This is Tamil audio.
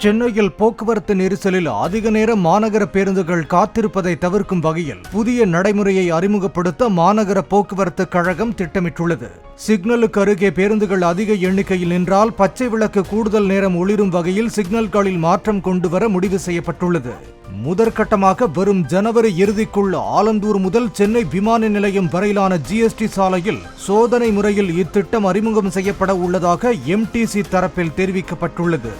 சென்னையில் போக்குவரத்து நெரிசலில் அதிக நேரம் மாநகர பேருந்துகள் காத்திருப்பதை தவிர்க்கும் வகையில் புதிய நடைமுறையை அறிமுகப்படுத்த மாநகர போக்குவரத்து கழகம் திட்டமிட்டுள்ளது. சிக்னலுக்கு அருகே பேருந்துகள் அதிக எண்ணிக்கையில் நின்றால் பச்சை விளக்கு கூடுதல் நேரம் ஒளிரும் வகையில் சிக்னல்களில் மாற்றம் கொண்டுவர முடிவு செய்யப்பட்டுள்ளது. முதற்கட்டமாக வரும் ஜனவரி இறுதிக்குள் ஆலந்தூர் முதல் சென்னை விமான நிலையம் வரையிலான ஜிஎஸ்டி சாலையில் சோதனை முறையில் இத்திட்டம் அறிமுகம் செய்யப்பட உள்ளதாக எம்டிசி தரப்பில் தெரிவிக்கப்பட்டுள்ளது.